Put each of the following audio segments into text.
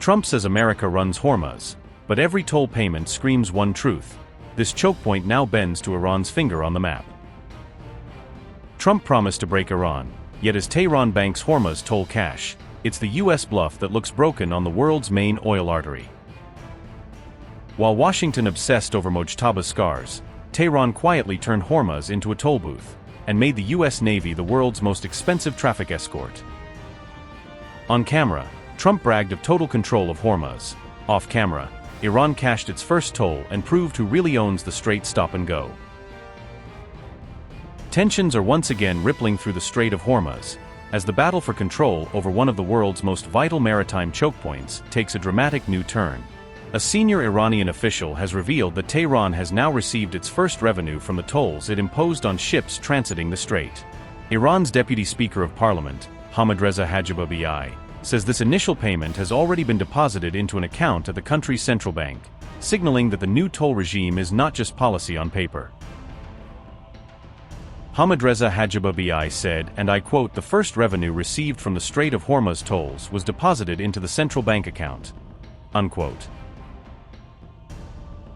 Trump says America runs Hormuz, but every toll payment screams one truth. This choke point now bends to Iran's finger on the map. Trump promised to break Iran, yet as Tehran banks Hormuz toll cash, it's the US bluff that looks broken on the world's main oil artery. While Washington obsessed over Mojtaba's scars, Tehran quietly turned Hormuz into a toll booth, and made the US Navy the world's most expensive traffic escort. On camera, Trump bragged of total control of Hormuz. Off camera, Iran cashed its first toll and proved who really owns the Strait stop and go. Tensions are once again rippling through the Strait of Hormuz, as the battle for control over one of the world's most vital maritime choke points takes a dramatic new turn. A senior Iranian official has revealed that Tehran has now received its first revenue from the tolls it imposed on ships transiting the strait. Iran's Deputy Speaker of Parliament, Ahmadreza Hajibabei, says this initial payment has already been deposited into an account at the country's central bank, signaling that the new toll regime is not just policy on paper. Ahmadreza Hajibabei said, and I quote, "The first revenue received from the Strait of Hormuz tolls was deposited into the central bank account." Unquote.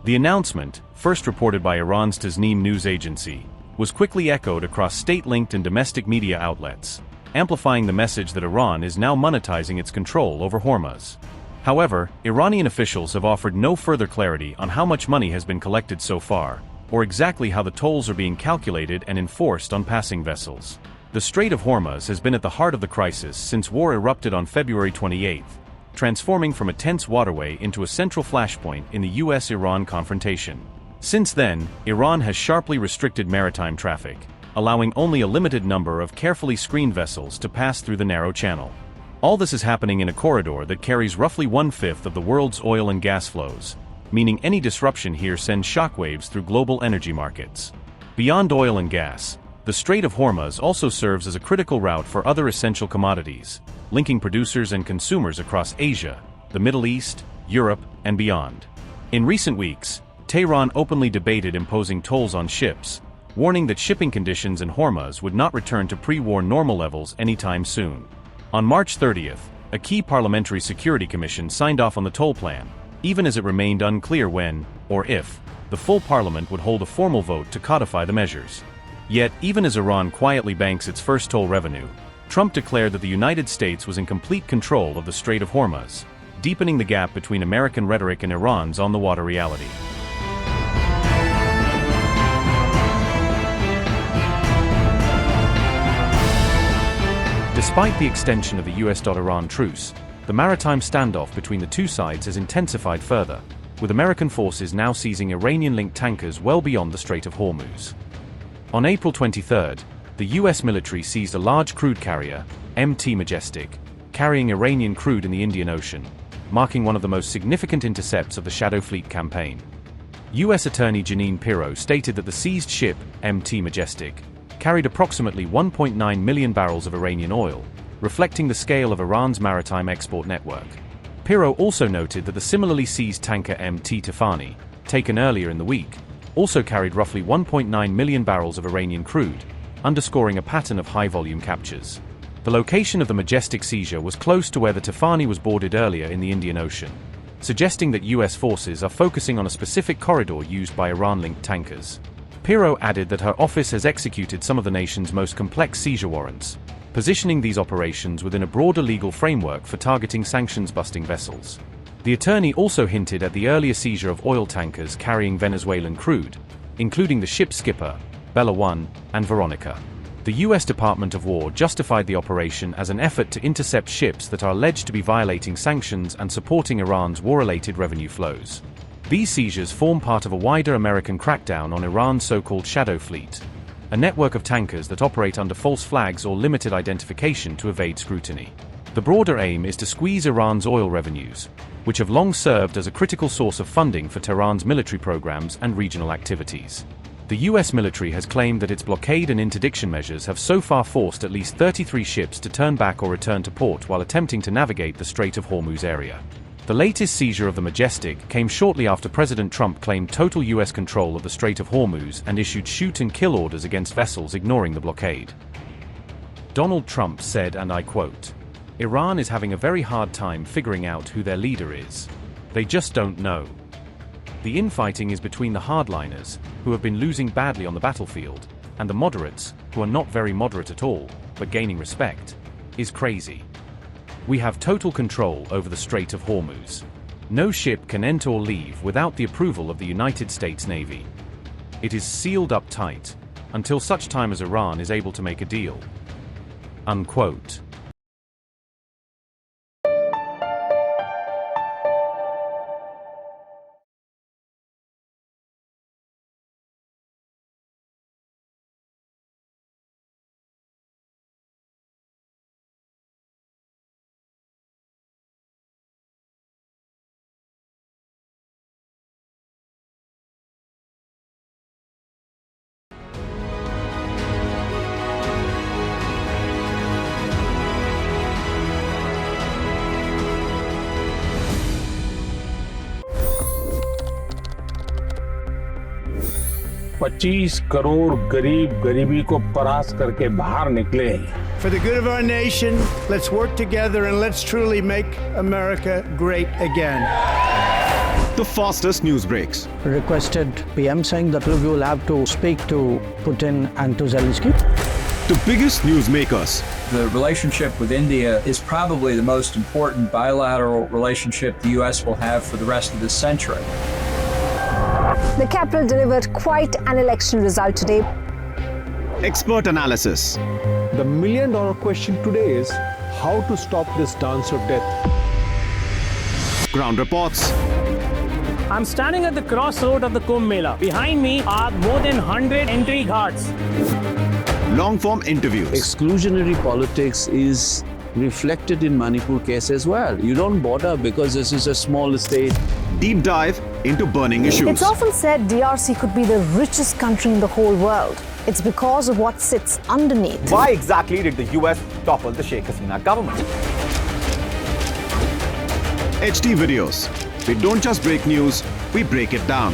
The announcement, first reported by Iran's Tasnim news agency, was quickly echoed across state-linked and domestic media outlets, amplifying the message that Iran is now monetizing its control over Hormuz. However, Iranian officials have offered no further clarity on how much money has been collected so far, or exactly how the tolls are being calculated and enforced on passing vessels. The Strait of Hormuz has been at the heart of the crisis since war erupted on February 28, transforming from a tense waterway into a central flashpoint in the US-Iran confrontation. Since then, Iran has sharply restricted maritime traffic, allowing only a limited number of carefully screened vessels to pass through the narrow channel. All this is happening in a corridor that carries roughly 1/5 of the world's oil and gas flows, meaning any disruption here sends shockwaves through global energy markets. Beyond oil and gas, the Strait of Hormuz also serves as a critical route for other essential commodities, linking producers and consumers across Asia, the Middle East, Europe, and beyond. In recent weeks, Tehran openly debated imposing tolls on ships, warning that shipping conditions in Hormuz would not return to pre-war normal levels anytime soon. On March 30th, a key parliamentary security commission signed off on the toll plan, even as it remained unclear when, or if, the full parliament would hold a formal vote to codify the measures. Yet, even as Iran quietly banks its first toll revenue, Trump declared that the United States was in complete control of the Strait of Hormuz, deepening the gap between American rhetoric and Iran's on-the-water reality. Despite the extension of the US-Iran truce, the maritime standoff between the two sides has intensified further, with American forces now seizing Iranian-linked tankers well beyond the Strait of Hormuz. On April 23, the US military seized a large crude carrier, MT Majestic, carrying Iranian crude in the Indian Ocean, marking one of the most significant intercepts of the Shadow Fleet campaign. US Attorney Jeanine Pirro stated that the seized ship, MT Majestic, carried approximately 1.9 million barrels of Iranian oil, reflecting the scale of Iran's maritime export network. Pirro also noted that the similarly seized tanker MT Tehran, taken earlier in the week, also carried roughly 1.9 million barrels of Iranian crude, underscoring a pattern of high-volume captures. The location of the Majestic seizure was close to where the Tehran was boarded earlier in the Indian Ocean, suggesting that US forces are focusing on a specific corridor used by Iran-linked tankers. Pirro added that her office has executed some of the nation's most complex seizure warrants, positioning these operations within a broader legal framework for targeting sanctions-busting vessels. The attorney also hinted at the earlier seizure of oil tankers carrying Venezuelan crude, including the ship's skipper, Bella 1, and Veronica. The US Department of War justified the operation as an effort to intercept ships that are alleged to be violating sanctions and supporting Iran's war-related revenue flows. These seizures form part of a wider American crackdown on Iran's so-called Shadow Fleet, a network of tankers that operate under false flags or limited identification to evade scrutiny. The broader aim is to squeeze Iran's oil revenues, which have long served as a critical source of funding for Tehran's military programs and regional activities. The US military has claimed that its blockade and interdiction measures have so far forced at least 33 ships to turn back or return to port while attempting to navigate the Strait of Hormuz area. The latest seizure of the Majestic came shortly after President Trump claimed total US control of the Strait of Hormuz and issued shoot-and-kill orders against vessels ignoring the blockade. Donald Trump said, and I quote, Iran is having a very hard time figuring out who their leader is. They just don't know. The infighting is between the hardliners, who have been losing badly on the battlefield, and the moderates, who are not very moderate at all, but gaining respect, is crazy. We have total control over the Strait of Hormuz. No ship can enter or leave without the approval of the United States Navy. It is sealed up tight, until such time as Iran is able to make a deal. Unquote. $25 crore गरीब गरीबी को परास्त करके बाहर निकले। For the good of our nation, let's work together and let's truly make America great again. The fastest news breaks. Requested PM saying that we will have to speak to Putin and to Zelensky. The biggest news makers. The relationship with India is probably the most important bilateral relationship the U.S. will have for the rest of this century. The capital delivered quite an election result today. Expert analysis. The million-dollar question today is how to stop this dance of death. Ground reports. I'm standing at the crossroad of the Kumbh Mela. Behind me are more than 100 entry guards. Long-form interviews. Exclusionary politics is reflected in Manipur case as well. You don't bother because this is a small state. Deep dive into burning issues. It's often said DRC could be the richest country in the whole world. It's because of what sits underneath. Why exactly did the US topple the Sheikh Hasina government? HD videos. We don't just break news, we break it down.